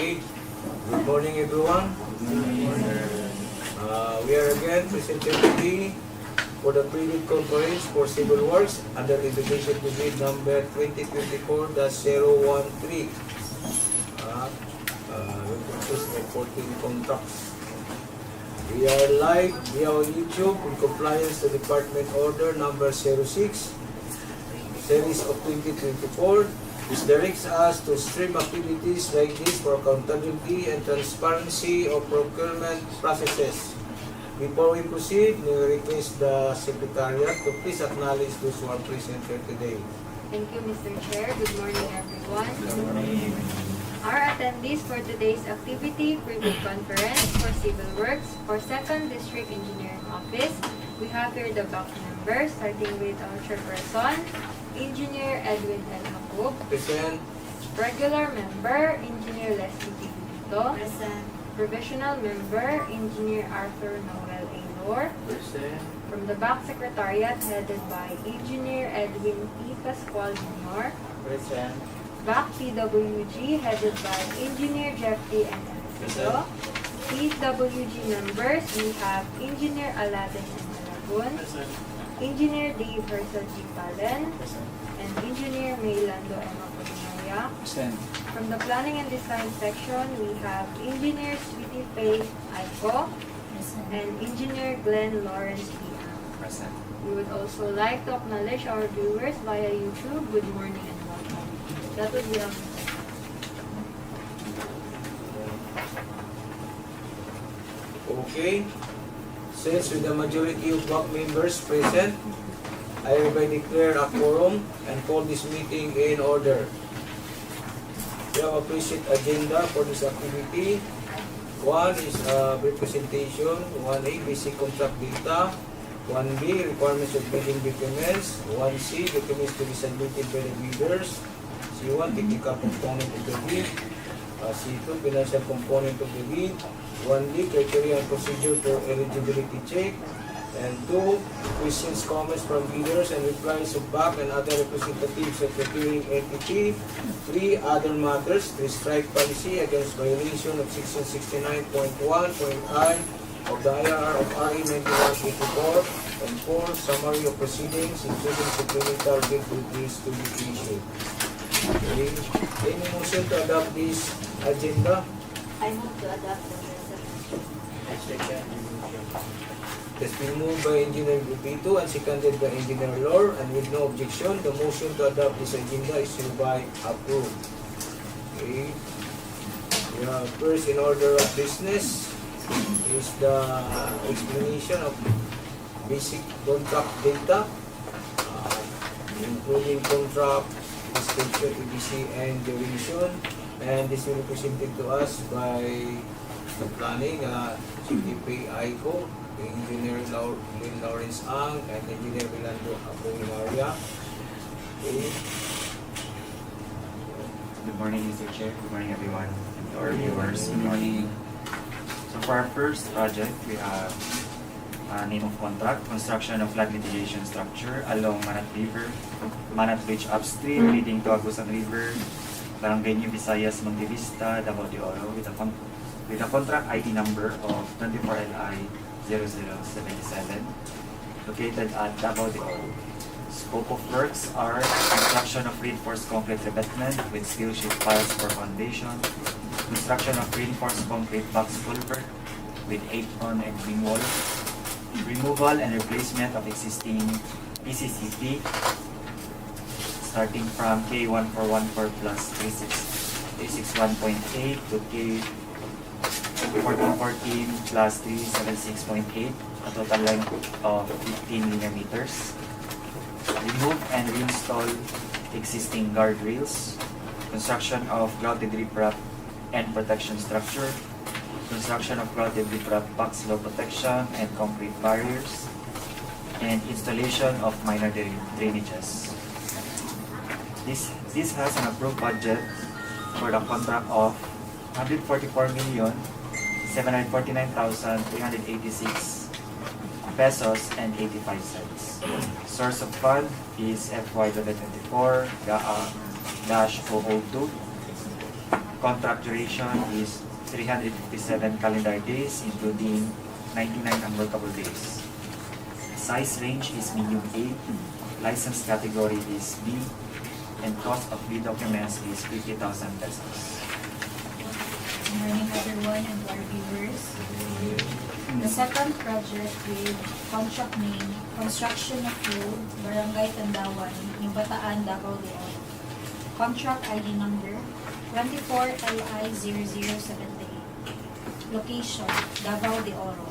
Okay. Good morning, everyone. We are again presented today for the pre-bid conference for civil works under Invitation to bid number 2024-013. With 14 contracts. We are live via YouTube in compliance to Department Order number 06, Series of 2024, which directs us to stream activities like this for accountability and transparency of procurement processes. Before we proceed, we request the Secretariat to please acknowledge those who are present here today. Thank you, Mr. Chair. Good morning, everyone. Good morning. Our attendees for today's activity, pre-bid conference for civil works for 2nd District Engineering Office. We have here the block members, starting with our chairperson, Engineer Edwin L. Hakub. Present. Regular member, Engineer Leslie Tiguito. Present. Provisional member, Engineer Arthur Noel A. Lor. Present. From the back secretariat, headed by Engineer Edwin E. Pascual Jr. Present. Back PWG, headed by Engineer Jeffrey N. Alfredo. PWG members, we have Engineer Aladdin N. Malagun, Engineer Dave Herzl G. Palen, and Engineer Maylando M. Apolinaria. From the Planning and Design section, we have Engineer Sweetie Faye Aiko and Engineer Glenn Lawrence P. Present. We would also like to acknowledge our viewers via YouTube. Good morning and welcome. That would be all. Okay. Since with the majority of block members present, I hereby declare a quorum and call this meeting in order. We have a preset agenda for this activity. One is representation, 1A, basic contract data, 1B, requirements of bidding documents, 1C, documents to be submitted by the bidders, C1, technical component of the bid, C2, financial component of the bid, 1D, criteria and procedure for eligibility check, and 2, questions, comments from bidders and replies of back and other representatives of the bidding entity, 3, other matters, 3, strike policy against violation of section 69.1.I of the IRR of RA 9184, and 4, summary of proceedings, including supplemental bid reviews to be issued. Okay. Any motion to adopt this agenda? I move to adopt the resolution. It's been moved by Engineer Gupito and seconded by Engineer Lor, and with no objection, the motion to adopt this agenda is hereby approved. Okay. First in order of business is the explanation of basic contract data, including contract description, EBC, and duration. And this will be presented to us by the planning, CTP Aiko, Engineer Lynn Lawrence Ang, and Engineer Milando Apolinaria. Okay. Good morning, Mr. Chair. Good morning, everyone. And to our viewers, good morning. So for our first project, we have name of contract, construction of flood mitigation structure along Manat River, Manat Bridge Upstream leading to Agusan River, Barangay Visayas, Montevista, Davao de Oro with a contract ID number of 24LI0077 located at Davao de Oro. Scope of works are construction of reinforced concrete revetment with steel sheet piles for foundation, construction of reinforced concrete box culvert with apron and wing wall, removal and replacement of existing PCCP starting from K1414 plus 361.8 to K1414 plus 376.8, a total length of 15 linear meters. Remove and reinstall existing guardrails, construction of grouted riprap and protection structure, construction of grouted riprap box flow protection and concrete barriers, and installation of minor drainages. This has an approved budget for the contract of 144,749,386 pesos and 85 cents. Source of fund is FY 2024 GAA-002 Contract duration is 357 calendar days, including 99 unworkable days. Size range is medium A, license category is B, and cost of B documents is 50,000 pesos. Good morning everyone and to our viewers. The second project with contract name, Construction of Road, Barangay Tandawan, Bataan, Davao de Oro. Contract ID number 24LI0078. Location, Davao de Oro.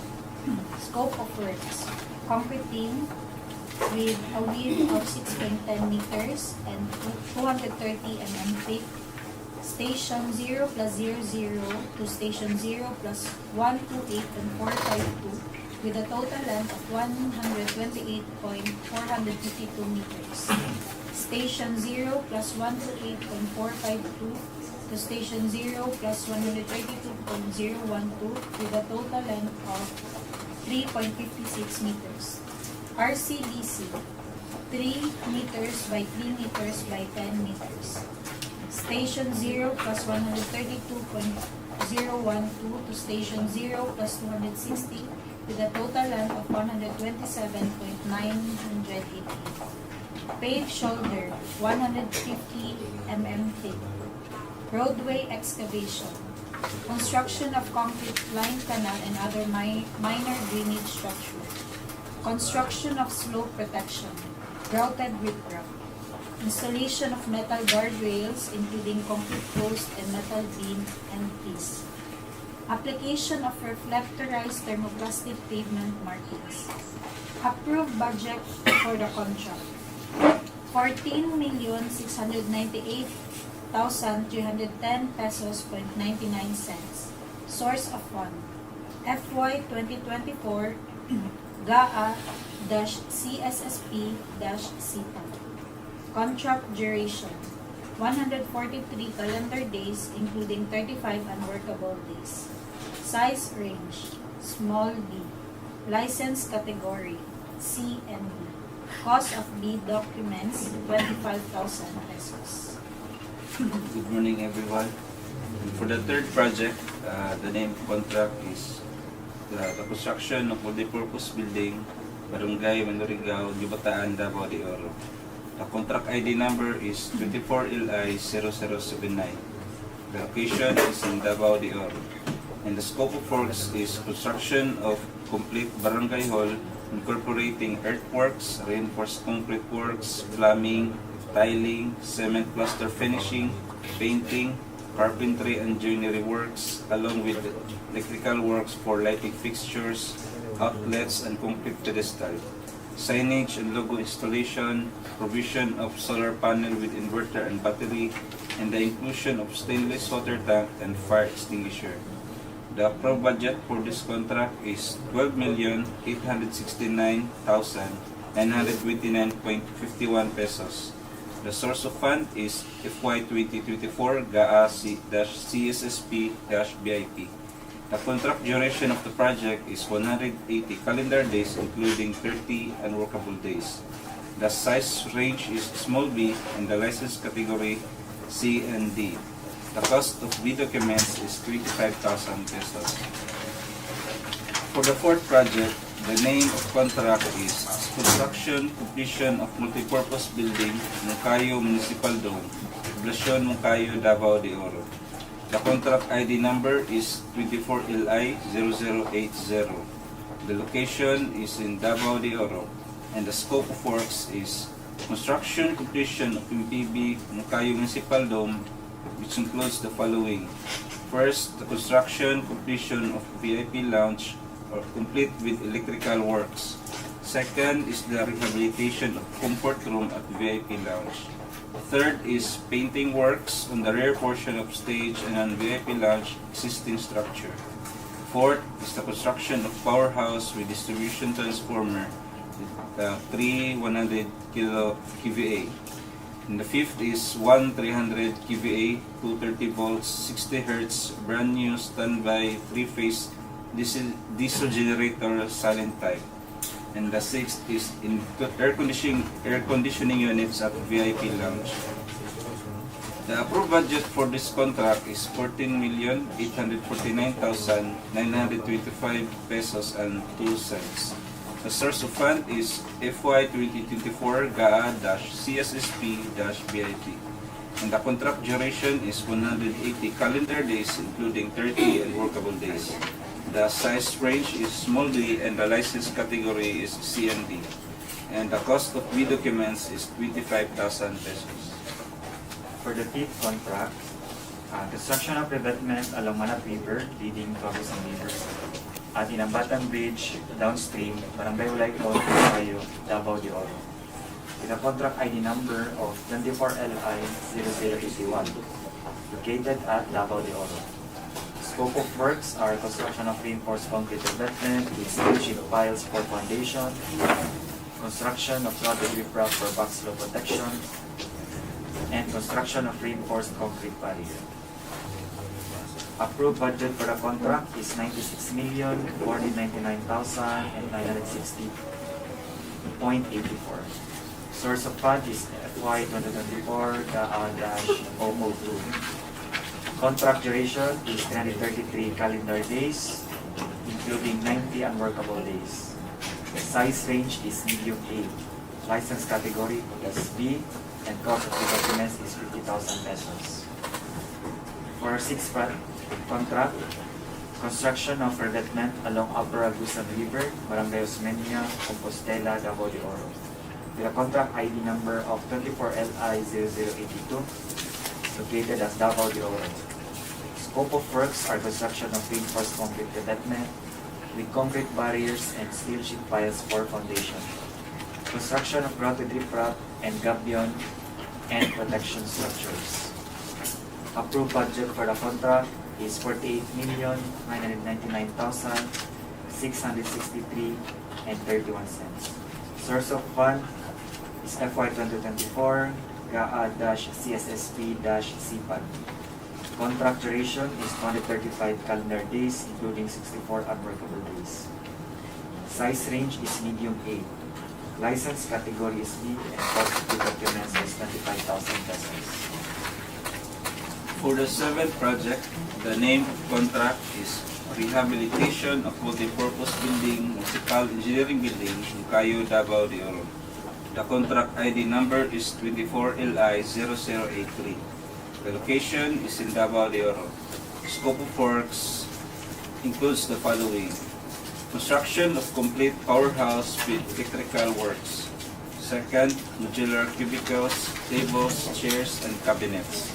Scope of works, concreting with a width of 6.10 meters and 230 mm thick. Station 0 plus 00 to Station 0 plus 128 and 452 with a total length of 128.452 meters. Station 0 plus 128.452 to Station 0 plus 132.012 with a total length of 3.56 meters. RCDC 3 meters by 3 meters by 10 meters. Station 0 plus 132.012 to Station 0 plus 260 with a total length of 127.980. Paved shoulder 150 mm thick. Roadway excavation. Construction of concrete line canal and other minor drainage structure. Construction of slope protection. Grouted riprap. Installation of metal guardrails including concrete post and metal beam and piece. Application of reflectorized thermoplastic pavement markings. Approved budget for the contract. 14,698,310 pesos .99 cents. Source of fund. FY 2024 GAA-CSSP-CIPA. Contract duration 143 calendar days including 35 unworkable days. Size range small b. License category C and D. Cost of B documents 25,000 pesos. Good morning everyone. For the third project, the name contract is the construction of multi-purpose building Barangay Manurigao, Bataan, Davao de Oro. The contract ID number is 24LI0079. The location is in Davao de Oro. And the scope of works is construction of complete barangay hall incorporating earthworks, reinforced concrete works, plumbing, tiling, cement plaster finishing, painting, carpentry and joinery works, along with electrical works for lighting fixtures, outlets, and concrete pedestal. Signage and logo installation, provision of solar panel with inverter and battery, and the inclusion of stainless water tank and fire extinguisher. The approved budget for this contract is 12,869,929.51 pesos. The source of fund is FY 2024 GAA-CSSP-BIP. The contract duration of the project is 180 calendar days including 30 unworkable days. The size range is small b and the license category C and D. The cost of B documents is 25,000 pesos. For the fourth project, the name of contract is Construction Completion of Multipurpose Building, Monkayo Municipal Dome, Poblacion, Monkayo, Davao de Oro. The contract ID number is 24LI0080. The location is in Davao de Oro, and the scope of works is construction completion of MPB Monkayo Municipal Dome, which includes the following. First, the construction completion of VIP lounge or complete with electrical works. Second is the rehabilitation of comfort room at VIP lounge. Third is painting works on the rear portion of stage and on VIP lounge existing structure. Fourth is the construction of powerhouse with distribution transformer with 3 100 kVA. And the fifth is 1 300 kVA, 230 volts, 60 Hz, brand new standby 3-phase diesel generator silent type. And the sixth is in air conditioning units at VIP lounge. The approved budget for this contract is 14,849,925 pesos and 2 cents. The source of fund is FY 2024 GAA-CSSP-BIP. And the contract duration is 180 calendar days including 30 unworkable days. The size range is small d and the license category is CND. And the cost of B documents is 25,000 pesos. For the fifth contract, construction of revetment along Manat River leading to Agusan River at Inambatan Bridge, Downstream, Barangay Olaycon, Monkayo, Davao de Oro. With a contract ID number of 24LI0081, located at Davao de Oro. Scope of works are construction of reinforced concrete revetment with steel sheet piles for foundation, construction of rotted riprap for backflow protection, and construction of reinforced concrete barrier. Approved budget for the contract is 96,499,960.84. Source of fund is FY 2024 GAA-002. Contract duration is 333 calendar days, including 90 unworkable days. The size range is medium A. License category is B, and cost of the documents is 50,000 pesos. For our sixth contract, construction of revetment along Upper Agusan River, Barangay Osmeña, Compostela, Davao de Oro. With a contract ID number of 24LI0082, located at Davao de Oro. Scope of works are construction of reinforced concrete revetment with concrete barriers and steel sheet piles for foundation. Construction of rotted riprap and gabion and protection structures. Approved budget for the contract is 48,999,663.31. Source of fund is FY 2024 GAA-CSSP-CPAD. Contract duration is 235 calendar days, including 64 unworkable days. Size range is medium A. License category is B, and cost of the documents is 25,000 pesos. For the seventh project, the name of contract is Rehabilitation of Multipurpose Building, Municipal Engineering Building, Monkayo, Davao de Oro. The contract ID number is 24LI0083. The location is in Davao de Oro. Scope of works includes the following: construction of complete powerhouse with electrical works. Second, modular cubicles, tables, chairs, and cabinets.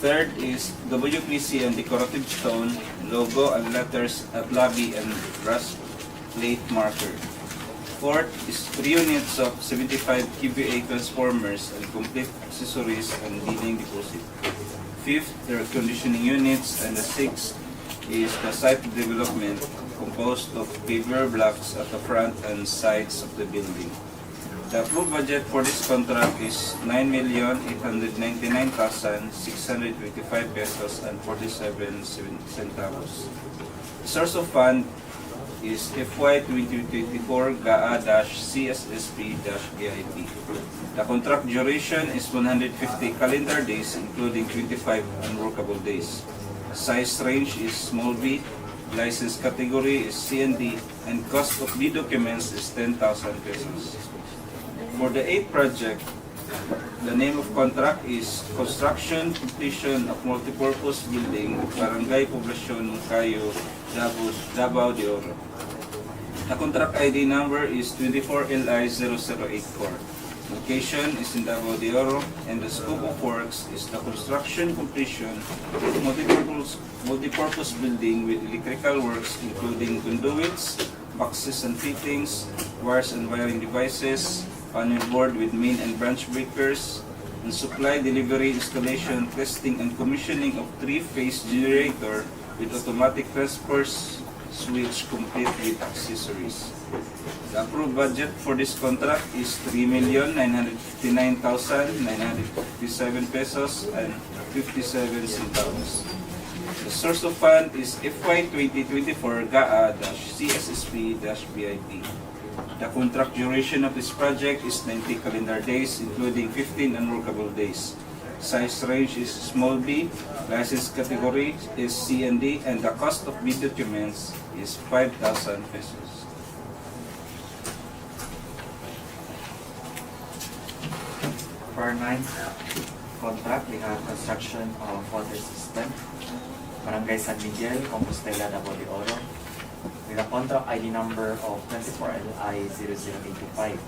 Third is WPC and decorative stone, logo and letters at lobby and brass plate marker. Fourth is 3 units of 75 kVA transformers and complete accessories and building deposit. Fifth, air conditioning units, and the sixth is the site development composed of paver blocks at the front and sides of the building. The approved budget for this contract is 9,899,625 pesos and 47 centavos. The source of fund is FY 2024 GAA-CSSP-BIP. The contract duration is 150 calendar days, including 25 unworkable days. Size range is small b, license category is CND, and cost of B documents is 10,000 pesos. For the eighth project, the name of contract is Construction Completion of Multipurpose Building, Barangay Poblacion, Monkayo, Davao de Oro. The contract ID number is 24LI0084. Location is in Davao de Oro, and the scope of works is the construction completion of multipurpose building with electrical works including conduits, boxes and fittings, wires and wiring devices, panel board with main and branch breakers, and supply, delivery, installation, testing, and commissioning of 3-phase generator with automatic transfer switch complete with accessories. The approved budget for this contract is 3,959,957 pesos and 57 centavos. The source of fund is FY 2024 GAA-CSSP-BIP. The contract duration of this project is 90 calendar days, including 15 unworkable days. Size range is small b. License category is C and D, and the cost of bid documents is 5,000 pesos. For 9th contract, we have construction of water system, Barangay San Miguel, Compostela, Davao de Oro, with a contract ID number of 24LI0085.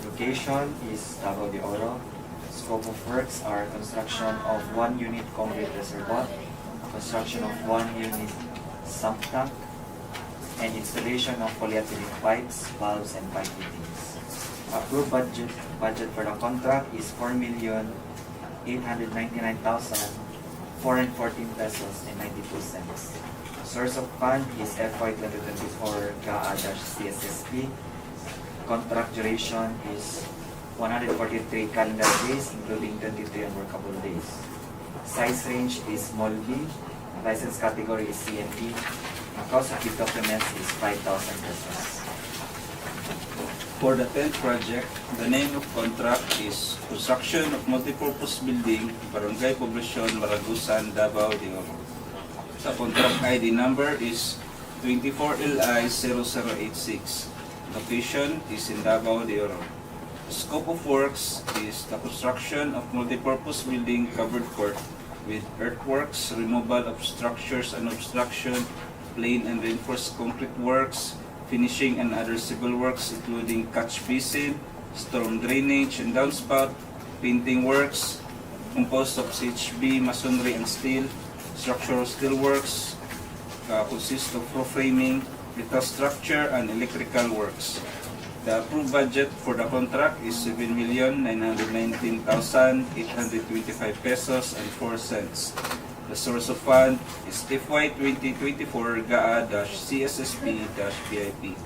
Location is Davao de Oro. Scope of works are construction of 1 unit concrete reservoir, construction of 1 unit sump tank, and installation of polyethylene pipes, valves, and pipe fittings. Approved budget for the contract is 4,899,414 pesos and 92 cents. Source of fund is FY 2024 GAA-CSSP. Contract duration is 143 calendar days, including 23 unworkable days. Size range is small b. License category is C and D. The cost of the documents is 5,000 pesos. For the 10th project, the name of contract is Construction of Multipurpose Building, Barangay Poblacion, Agusan, Davao de Oro. The contract ID number is 24LI0086. Location is in Davao de Oro. Scope of works is the construction of multipurpose building covered court with earthworks, removal of structures and obstruction, plain and reinforced concrete works, finishing and other civil works including catch basin, storm drainage and downspout, painting works, composed of CHB, masonry and steel, structural steel works, consists of roof framing, metal structure and electrical works. The approved budget for the contract is 7,919,825 pesos and 4 cents. The source of fund is FY 2024 GAA-CSSP-BIP.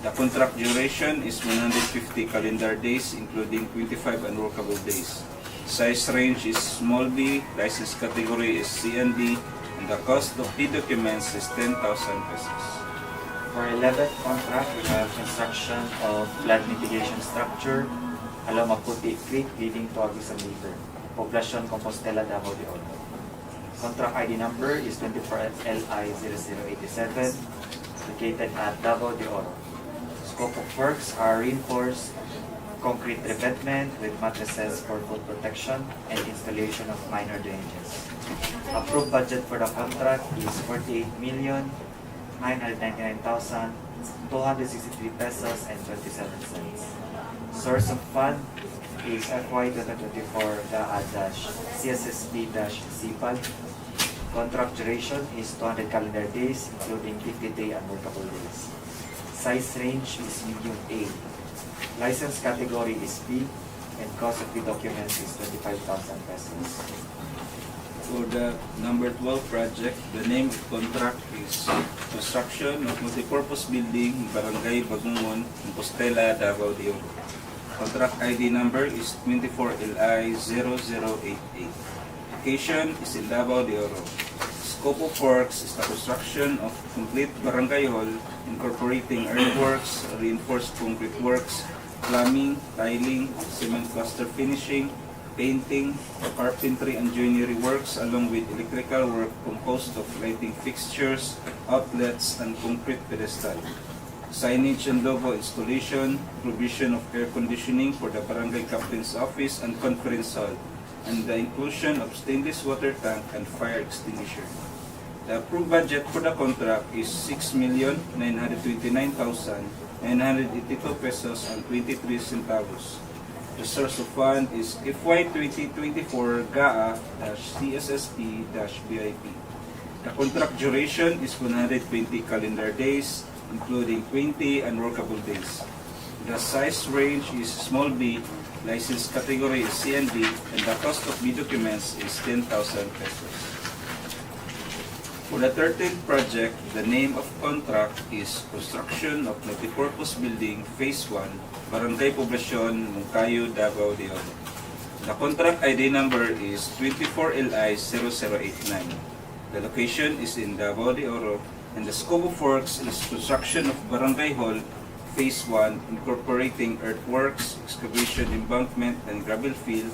The contract duration is 150 calendar days, including 25 unworkable days. Size range is small b, license category is C and D, and the cost of the documents is 10,000 pesos. For 11th contract, we have construction of flood mitigation structure along Maputi Creek leading to Agusan River, Poblacion, Compostela, Davao de Oro. Contract ID number is 24LI0087, located at Davao de Oro. Scope of works are reinforced concrete revetment with mattresses for foot protection and installation of minor drainages. Approved budget for the contract is 48,999,263 pesos and 27 cents. Source of fund is FY 2024 GAA-CSSP-CPAL. Contract duration is 200 calendar days, including 50-day unworkable days. Size range is medium A. License category is B, and cost of the documents is 25,000 pesos. For the number 12 project, the name of contract is Construction of Multipurpose Building, Barangay Bagungon, Compostela, Davao de Oro. Contract ID number is 24LI0088. Location is in Davao de Oro. Scope of works is the construction of complete barangay hall incorporating earthworks, reinforced concrete works, plumbing, tiling, cement cluster finishing, painting, carpentry and joinery works along with electrical work composed of lighting fixtures, outlets, and concrete pedestal. Signage and logo installation, provision of air conditioning for the barangay captain's office and conference hall, and the inclusion of stainless water tank and fire extinguisher. The approved budget for the contract is 6,929,982 pesos and 23 centavos. The source of fund is FY 2024 GAA-CSSP-BIP. The contract duration is 120 calendar days, including 20 unworkable days. The size range is small b, license category is C and D, and the cost of the documents is 10,000 pesos. For the 13th project, the name of contract is Construction of Multipurpose Building Phase 1, Barangay Poblacion, Monkayo, Davao de Oro. The contract ID number is 24LI0089. The location is in Davao de Oro, and the scope of works is construction of Barangay Hall Phase 1 incorporating earthworks, excavation, embankment, and gravel fill,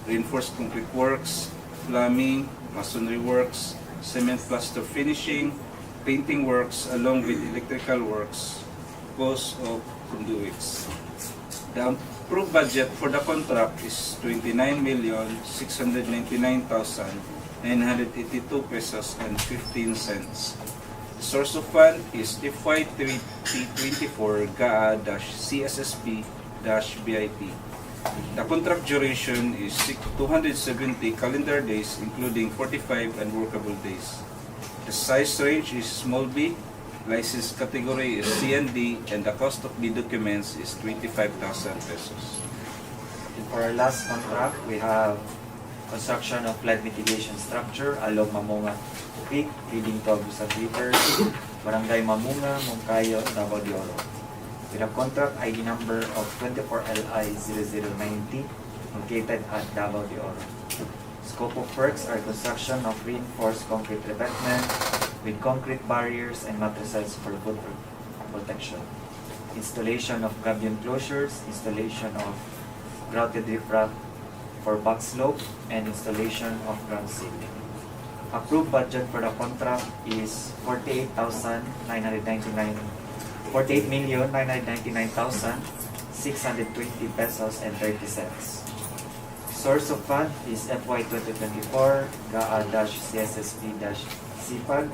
reinforced concrete works, plumbing, masonry works, cement plaster finishing, painting works, along with electrical works, cost of conduits. The approved budget for the contract is 29,699,982 pesos and 15 cents. The source of fund is FY 2024 GAA-CSSP-BIP. The contract duration is 270 calendar days, including 45 unworkable days. The size range is small b, license category is C&D, and the cost of the documents is 25,000 pesos. And for our last contract, we have construction of flood mitigation structure along Mamunga Creek, leading to Agusan River, Barangay Mamunga, Monkayo, Davao de Oro. With a contract ID number of 24LI0090, located at Davao de Oro. Scope of works are construction of reinforced concrete revetment with concrete barriers and matrices for foot protection. Installation of gabion closures, installation of grouted riprap for back slope, and installation of ground ceiling. Approved budget for the contract is 48,999,620 pesos and 30 cents. Source of fund is FY 2024 GAA-CSSP-CPAG.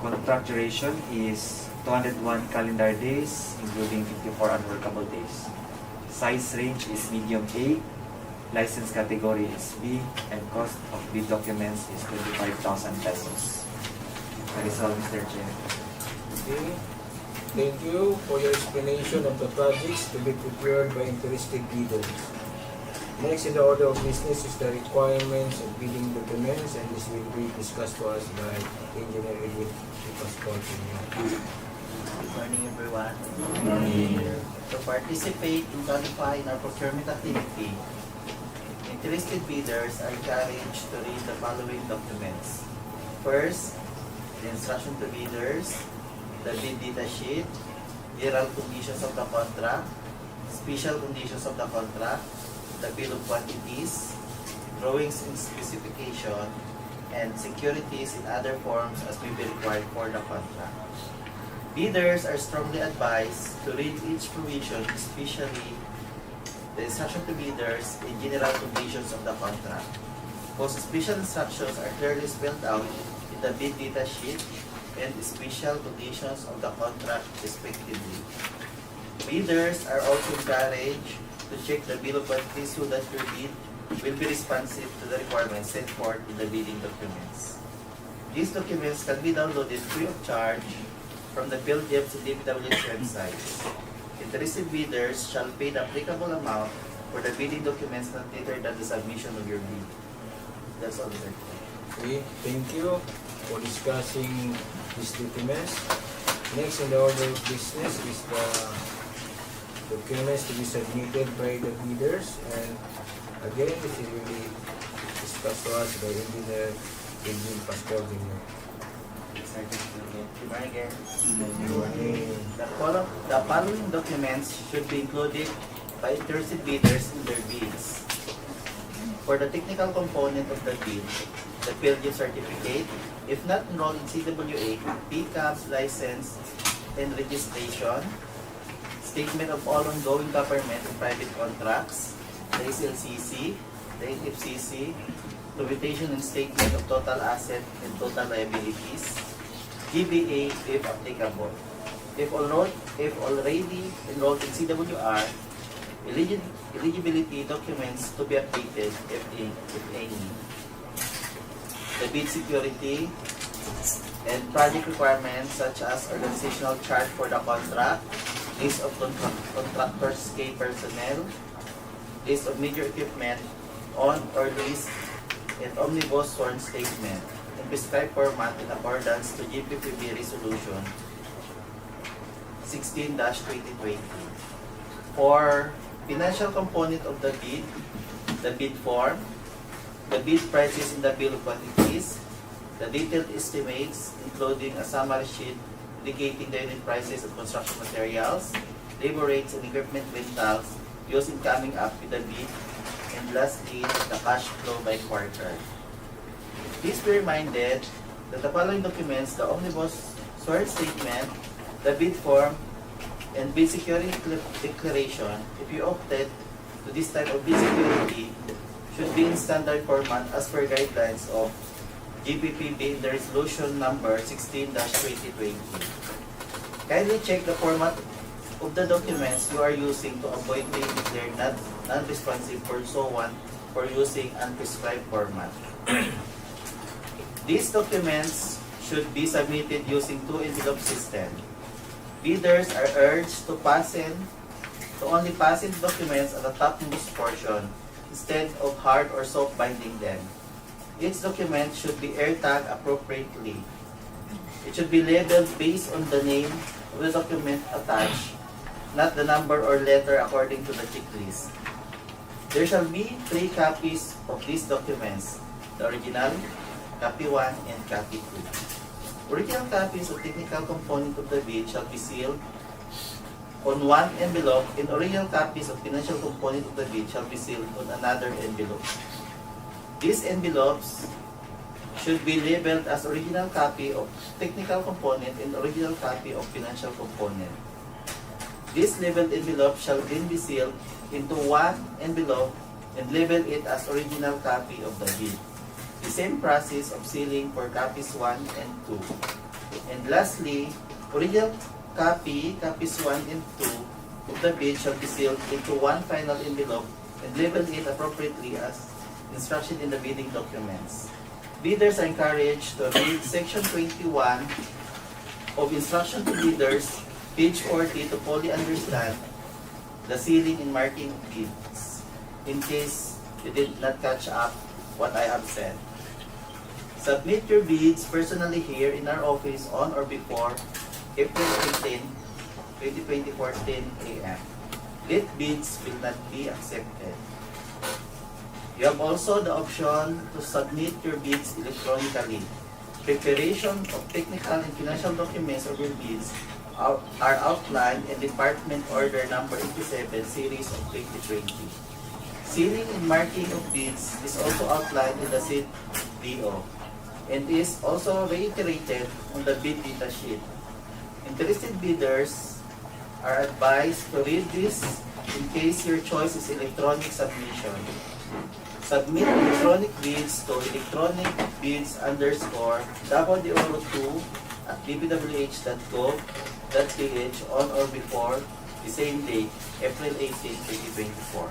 Contract duration is 201 calendar days, including 54 unworkable days. Size range is medium A, license category is B, and cost of bid documents is 25,000 pesos. That is all, Mr. Chair. Okay. Thank you for your explanation of the projects to be prepared by interested bidders. Next in the order of business is the requirements of bidding documents, and this will be discussed to us by Engineer Edwin Pascual. Good morning, everyone. To participate in qualifying our procurement activity, interested bidders are encouraged to read the following documents. First, the instruction to bidders, the bid data sheet, general conditions of the contract, special conditions of the contract, the bill of quantities, drawings and specification, and securities in other forms as may be required for the contract. Bidders are strongly advised to read each provision, especially the instruction to bidders and general conditions of the contract, because special instructions are clearly spelled out in the bid data sheet and special conditions of the contract respectively. Bidders are also encouraged to check the bill of quantities so that your bid will be responsive to the requirements set forth in the bidding documents. These documents can be downloaded free of charge from the PhilDep's DPWH website. Interested bidders shall pay the applicable amount for the bidding documents not later than the submission of your bid. That's all, sir. Okay, thank you for discussing these documents. Next in the order of business is the documents to be submitted by the bidders, and again, this will be discussed to us by Engineer Edwin Pascual. Good morning again. The following documents should be included by interested bidders in their bids. For the technical component of the bid, the PhilDep certificate, if not enrolled in CWA, PCAP's license and registration, statement of all ongoing government and private contracts, the SLCC, the NFCC, limitation and statement of total asset and total liabilities, GBA if applicable. If already enrolled in CWR, eligibility documents to be updated if any. The bid security and project requirements such as organizational chart for the contract, list of contractors' key personnel, list of major equipment on or list, and omnibus sworn statement in prescribed format in accordance to GPPB Resolution 16-2020. For financial component of the bid form, the bid prices in the bill of quantities, the detailed estimates including a summary sheet indicating the unit prices of construction materials, labor rates, and equipment rentals used in coming up with the bid, and lastly, the cash flow by quarter. Please be reminded that the following documents, the omnibus sworn statement, the bid form, and bid security declaration, if you opted to this type of bid security, should be in standard format as per guidelines of GPPB in the resolution number 16-2020. Kindly check the format of the documents you are using to avoid being declared non-responsive for so on for using unprescribed format. These documents should be submitted using 2-envelope system. Bidders are urged to only fasten documents at the topmost portion instead of hard or soft binding them. Each document should be air-tagged appropriately. It should be labeled based on the name of the document attached, not the number or letter according to the checklist. There shall be 3 copies of these documents, the original, copy 1, and copy 2. Original copies of technical component of the bid shall be sealed on one envelope, and original copies of financial component of the bid shall be sealed on another envelope. These envelopes should be labeled as original copy of technical component and original copy of financial component. This labeled envelope shall then be sealed into one envelope and label it as original copy of the bid. The same process of sealing for copies 1 and 2. And lastly, original copies 1 and 2 of the bid shall be sealed into one final envelope and label it appropriately as instruction in the bidding documents. Bidders are encouraged to read Section 21 of Instruction to Bidders, page 40, to fully understand the sealing and marking of bids, in case you did not catch up what I have said. Submit your bids personally here in our office on or before April 18, 2024, 10 a.m. Late bids will not be accepted. You have also the option to submit your bids electronically. Preparation of technical and financial documents of your bids are outlined in Department Order Number 87, Series of 2020. Sealing and marking of bids is also outlined in the said DEO and is also reiterated on the bid data sheet. Interested bidders are advised to read this in case your choice is electronic submission. Submit electronic bids to electronicbids_Davao de Oro 2 at DPWH.gov.ph on or before the same day, April 18, 2024.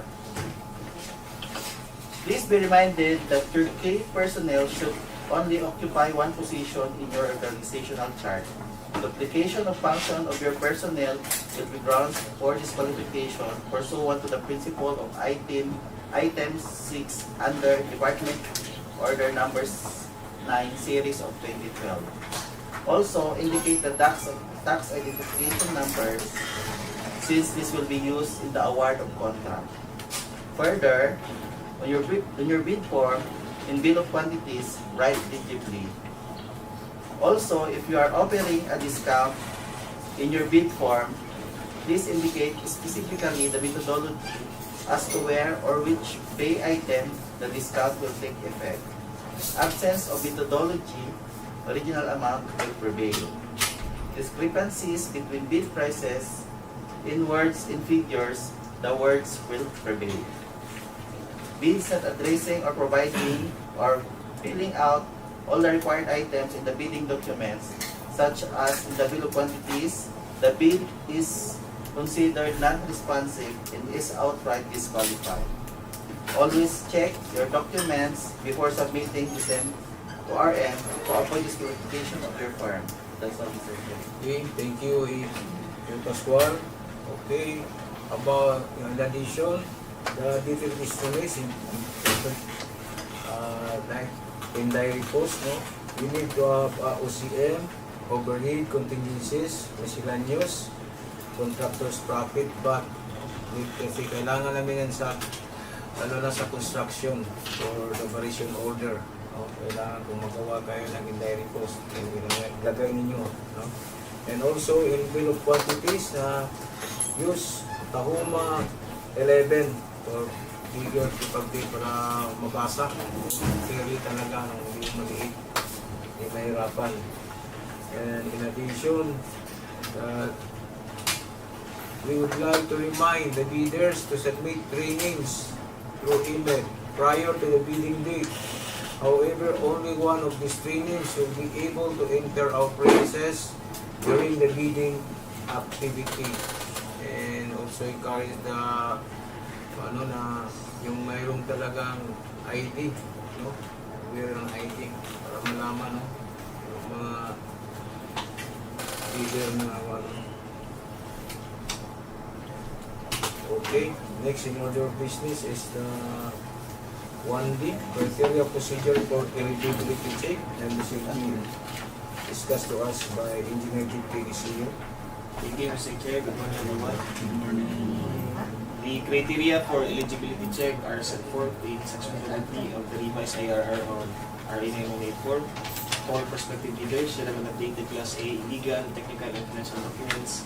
Please be reminded that your key personnel should only occupy one position in your organizational chart. Duplication of function of your personnel will be grounds for disqualification pursuant to the principle of item 6 under Department Order Number 9, Series of 2012. Also, indicate the tax identification numbers since this will be used in the award of contract. Further, on your bid form, in bill of quantities, write legibly. Also, if you are offering a discount in your bid form, please indicate specifically the methodology as to where or which pay item the discount will take effect. Absence of methodology, original amount will prevail. Discrepancies between bid prices in words and figures, the words will prevail. Bids not addressing or providing or filling out all the required items in the bidding documents, such as in the bill of quantities, the bid is considered non-responsive and is outright disqualified. Always check your documents before submitting them to RM to avoid disqualification of your firm. That's all, Mr. Chair. Okay, thank you, Pascual. Okay, about in addition, the detailed estimates like in diary post, no? We need to have OCM, overhead, contingencies, miscellaneous, contractor's profit, but kasi kailangan namin yan sa, lalo na sa construction for the variation order. No? Kailangan kung magawa kayo ng diary post, ilagay ninyo. No? And also in bill of quantities na use Tahuma 11 for bigger to update para mabasa. Clearly talaga, no, hindi yung maliit, hindi mahirapan. And in addition, we would like to remind the bidders to submit trainings through email prior to the bidding date. However, only one of these trainings will be able to enter our premises during the bidding activity. And also encourage the yung mayroong talagang ID, no? Mayroong ID para malaman, no? Yung mga bidder na Okay, next in order of business is the 1D, criteria procedure for eligibility check, and this will be discussed to us by Engineer DPWH. Thank you, Mr. Chair. Good morning, everyone. Good morning. The criteria for eligibility check are set forth in Section 70 of the revised IRR on RA 9184. All prospective bidders should have obtained the Class A legal, technical, and financial documents,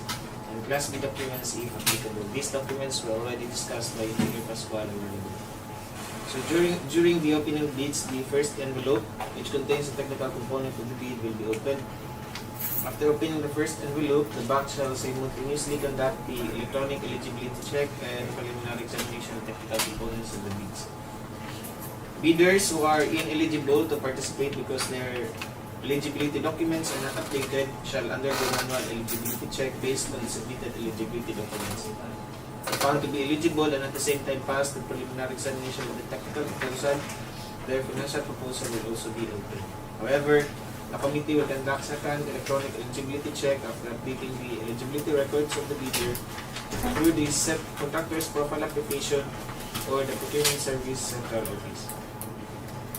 and Class B documents if applicable. These documents were already discussed by Engineer Pascual a while ago. So during the opening of bids, the first envelope, which contains the technical component of the bid, will be opened. After opening the first envelope, the bank shall simultaneously conduct the electronic eligibility check and preliminary examination of technical components of the bids. Bidders who are ineligible to participate because their eligibility documents are not updated shall undergo manual eligibility check based on the submitted eligibility documents. If found to be eligible and at the same time pass the preliminary examination of the technical proposal, their financial proposal will also be open. However, the committee will conduct second electronic eligibility check after updating the eligibility records of the bidder through the set contractor's profile application or the procurement service central office.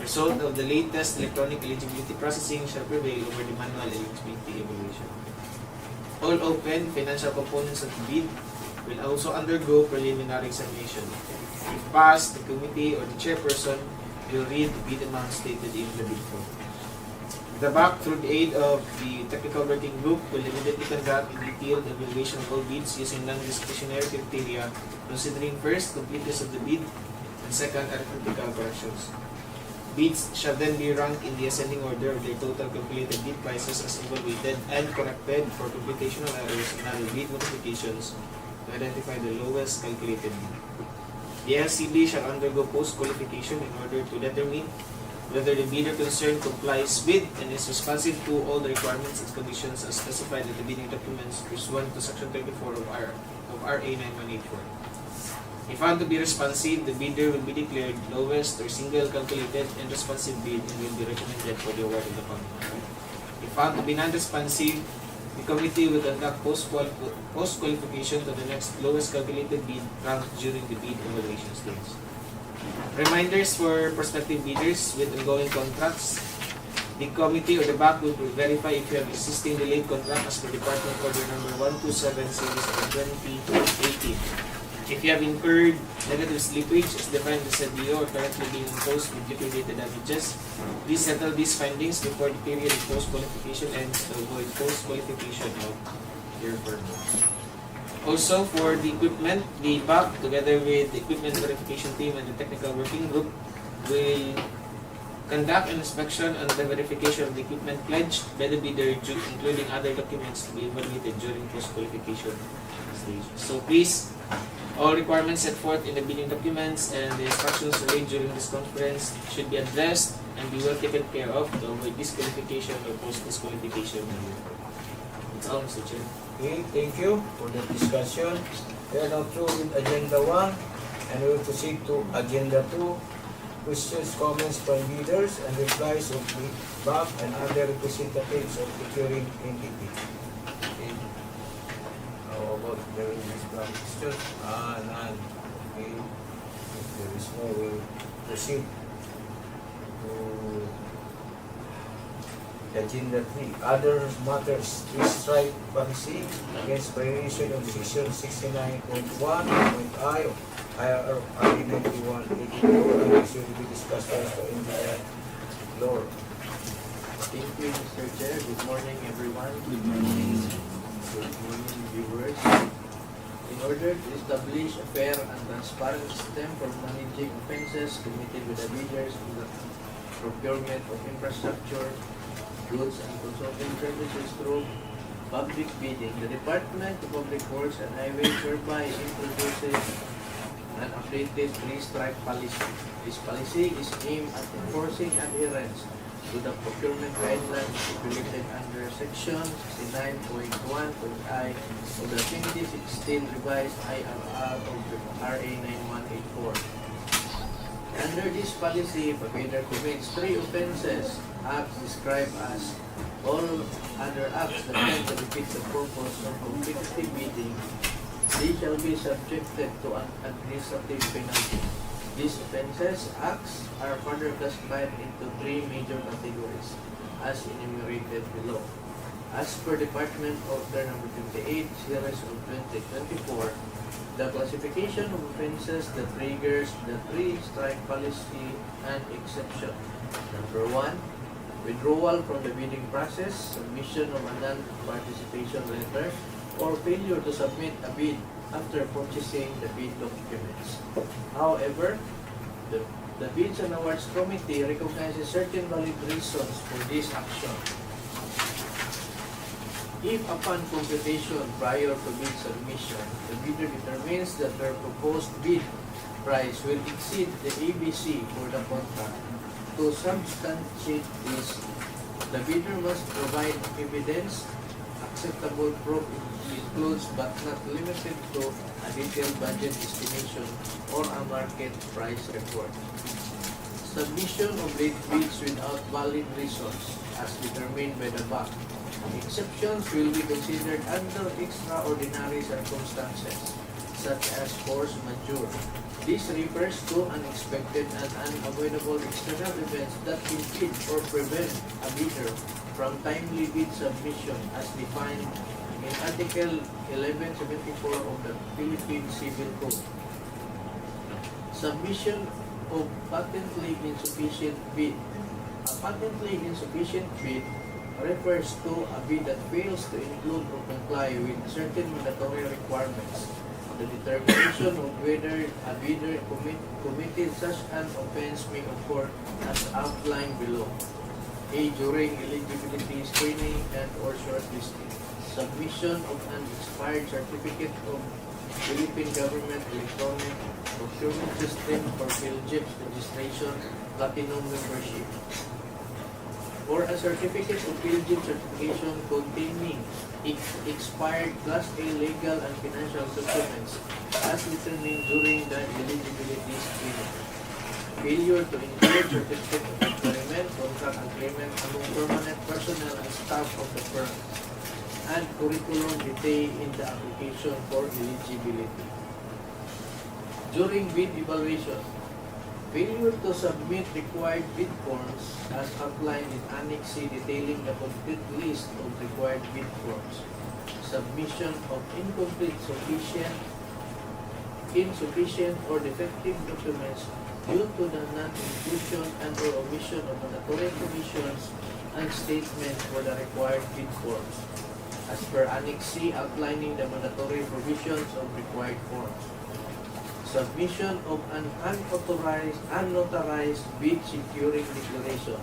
Result of the latest electronic eligibility processing shall prevail over the manual eligibility evaluation. All open financial components of the bid will also undergo preliminary examination. If passed, the committee or the chairperson will read the bid amount stated in the bid form. The BAC, through the aid of the technical working group, will immediately conduct a detailed evaluation of all bids using non-discretionary criteria, considering first, completeness of the bid, and second, arithmetical corrections. Bids shall then be ranked in the ascending order of their total calculated bid prices as evaluated and corrected for computational errors and other bid modifications to identify the lowest calculated bid. The LCB shall undergo post-qualification in order to determine whether the bidder concerned complies with and is responsive to all the requirements and conditions as specified in the bidding documents pursuant to Section 24 of RA 9184. If found to be responsive, the bidder will be declared lowest or single calculated and responsive bid and will be recommended for the award of the contract. If found to be non-responsive, the committee will conduct post-qualification to the next lowest calculated bid ranked during the bid evaluation stage. Reminders for prospective bidders with ongoing contracts. The committee or the BAC will verify if you have existing delayed contract as per Department Order Number 127 Series of 2018. If you have incurred negative slippage as defined as a DEO or currently being imposed with liquidated damages, please settle these findings before the period of post-qualification ends to avoid post-qualification of your firm. Also, for the equipment, the BAC, together with the equipment verification team and the technical working group, will conduct an inspection on the verification of the equipment pledged by the bidder, including other documents to be evaluated during post-qualification stage. So please, all requirements set forth in the bidding documents and the instructions relayed during this conference should be addressed and be well taken care of to avoid disqualification or post-disqualification. That's all, Mr. Chair. Okay, thank you for the discussion. We are now through with Agenda 1 and we will proceed to Agenda 2. Questions, comments from leaders and replies of the BAC and other representatives of the procuring entity. Okay. How about there is this question? None. Okay. If there is no, we will proceed to Agenda 3. Other matters. Please strike policy against violation of Section 69.1.I of IRR 9184 and this will be discussed also in the floor. Thank you, Mr. Chair. Good morning, everyone. Good morning. Good morning, viewers. in order to establish a fair and transparent system for managing offenses committed with the bidders in the procurement of infrastructure, goods and consulting services through public bidding. The Department of Public Works and Highways hereby introduces an updated three-strike policy. This policy is aimed at enforcing adherence to the procurement guidelines stipulated under Section 69.1.I of the 2016 revised IRR of RA 9184. Under this policy, if a bidder commits 3 offenses, acts described as all other acts that tend to defeat the purpose of competitive bidding, they shall be subjected to an administrative penalty. These offenses, acts, are further classified into 3 major categories, as enumerated below. As per Department Order Number 58, Series of 2024, the classification of offenses that triggers the three-strike policy and exception. Number 1, withdrawal from the bidding process, submission of a non-participation letter, or failure to submit a bid after purchasing the bid documents. However, the Bids and Awards Committee recognizes certain valid reasons for this action. If upon computation prior to bid submission, the bidder determines that their proposed bid price will exceed the ABC for the contract, to substantiate this, the bidder must provide evidence. Acceptable proof includes but not limited to a detailed budget estimation or a market price report. Submission of late bids without valid reasons as determined by the BAC. Exceptions will be considered under extraordinary circumstances, such as force majeure. This refers to unexpected and unavoidable external events that impede or prevent a bidder from timely bid submission as defined in Article 1174 of the Philippine Civil Code. Submission of patently insufficient bid. A patently insufficient bid refers to a bid that fails to include or comply with certain mandatory requirements. The determination of whether a bidder committed such an offense may occur as outlined below. A. During eligibility screening and or shortlisting. Submission of an expired certificate of Philippine Government Electronic Procurement System for PhilGIPS registration, Platinum membership. Or a certificate of PhilGIPS certification containing expired Class A legal and financial documents as determined during the eligibility screening. Failure to include certificate of employment, contract agreement among permanent personnel and staff of the firm, and curriculum vitae in the application for eligibility. During bid evaluation, failure to submit required bid forms as outlined in Annex C detailing the complete list of required bid forms. Submission of incomplete, insufficient or defective documents due to the non-inclusion and or omission of mandatory provisions and statements for the required bid forms, as per Annex C outlining the mandatory provisions of required forms. Submission of an unnotarized bid securing declaration,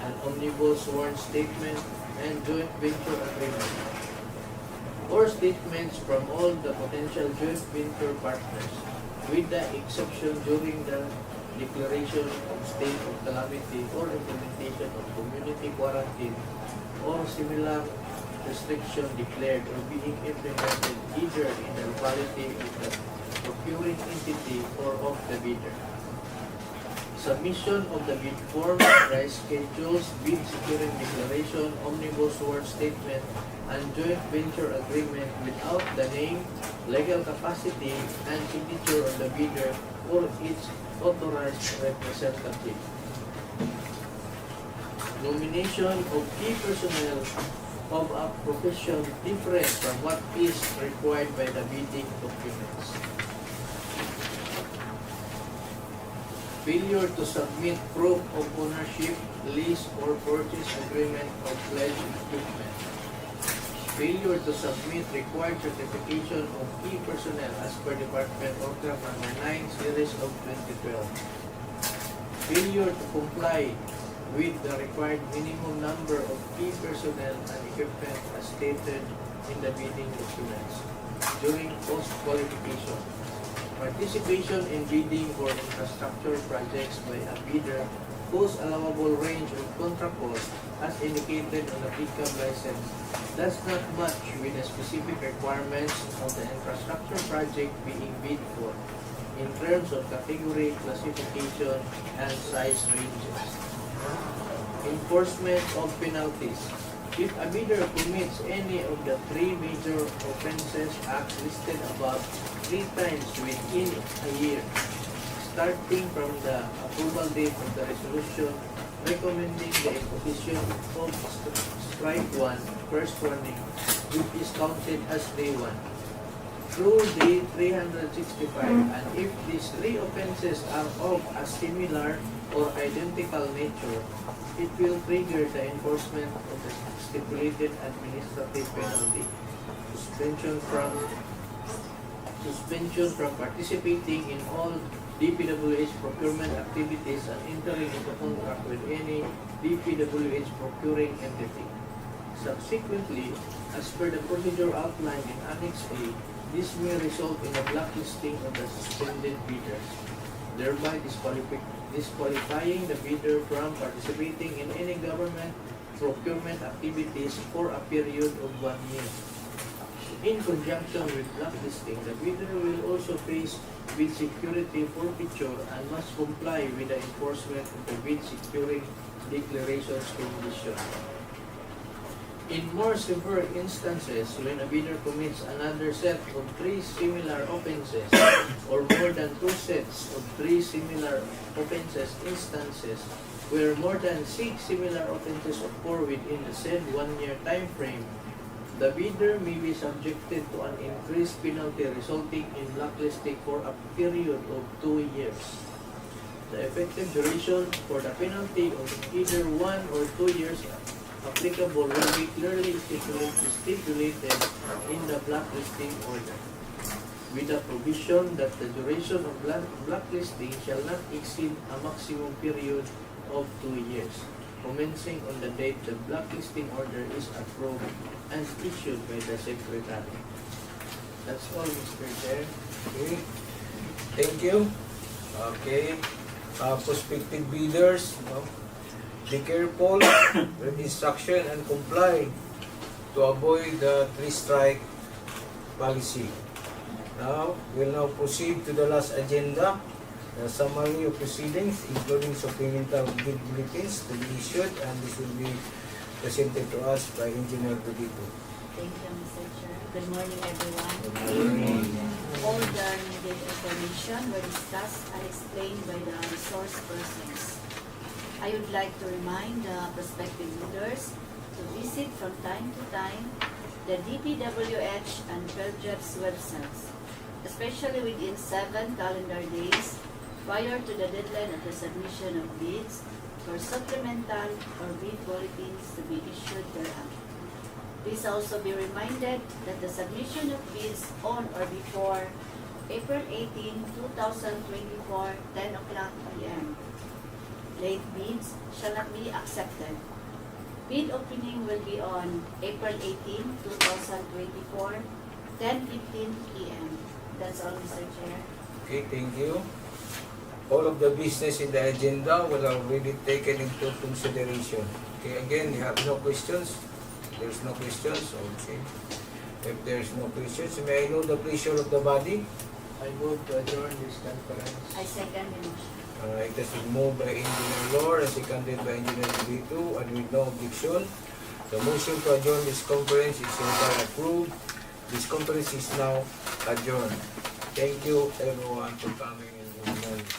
an omnibus sworn statement, and joint venture agreement, or statements from all the potential joint venture partners, with the exception during the declaration of state of calamity or implementation of community quarantine or similar restriction declared or being implemented either in the locality of the procuring entity or of the bidder. Submission of the bid form, price schedules, bid securing declaration, omnibus sworn statement, and joint venture agreement without the name, legal capacity, and signature of the bidder or its authorized representative. Nomination of key personnel of a profession different from what is required by the bidding documents. Failure to submit proof of ownership, lease, or purchase agreement of pledged equipment. Failure to submit required certification of key personnel as per Department Order Number 9 Series of 2012. Failure to comply with the required minimum number of key personnel and equipment as stated in the bidding documents during post-qualification. Participation in bidding for infrastructure projects by a bidder whose allowable range of contract cost as indicated on the PICAM license does not match with the specific requirements of the infrastructure project being bid for in terms of category, classification, and size ranges. Enforcement of penalties. If a bidder commits any of the three major offenses acts listed above 3 times within a year, starting from the approval date of the resolution recommending the imposition of strike 1, first warning, which is counted as day 1, through day 365, and if these three offenses are of a similar or identical nature, it will trigger the enforcement of the stipulated administrative penalty, suspension from participating in all DPWH procurement activities and entering into contract with any DPWH procuring entity. Subsequently, as per the procedure outlined in Annex A, this may result in a blacklisting of the suspended bidders, thereby disqualifying the bidder from participating in any government procurement activities for a period of 1 year. In conjunction with blacklisting, the bidder will also face bid security forfeiture and must comply with the enforcement of the bid securing declarations condition. In more severe instances, when a bidder commits another set of 3 similar offenses or more than 2 sets of 3 similar offenses instances where more than 6 similar offenses occur within the said 1-year time frame, the bidder may be subjected to an increased penalty resulting in blacklisting for a period of 2 years. The effective duration for the penalty of either 1 or 2 years applicable will be clearly stipulated in the blacklisting order, with the provision that the duration of blacklisting shall not exceed a maximum period of 2 years, commencing on the date the blacklisting order is approved and issued by the Secretary. That's all, Mr. Chair. Okay. Thank you. Okay. Prospective bidders, be careful with instruction and comply to avoid the 3-strike policy. Now, we'll now proceed to the last agenda, the summary of proceedings, including supplemental bid bulletins to be issued, and this will be presented to us by Engineer Budito. Thank you, Mr. Chair. Good morning, everyone. Good morning. All the needed information were discussed and explained by the resource persons. I would like to remind the prospective bidders to visit from time to time the DPWH and PERJEP's websites, especially within 7 calendar days prior to the deadline of the submission of bids for supplemental or bid bulletins to be issued thereafter. Please also be reminded that the submission of bids on or before April 18, 2024, 10 o'clock p.m. Late bids shall not be accepted. Bid opening will be on April 18, 2024, 10:15 p.m. That's all, Mr. Chair. Okay, thank you. All of the business in the agenda will already taken into consideration. Okay, again, you have no questions? There's no questions? Okay. If there's no questions, may I know the pleasure of the body? I move to adjourn this conference. I second the motion. It has been moved by Engineer Lore and seconded by Engineer Budito, and with no objection, the motion to adjourn this conference is hereby approved. This conference is now adjourned. Thank you everyone for coming and good morning.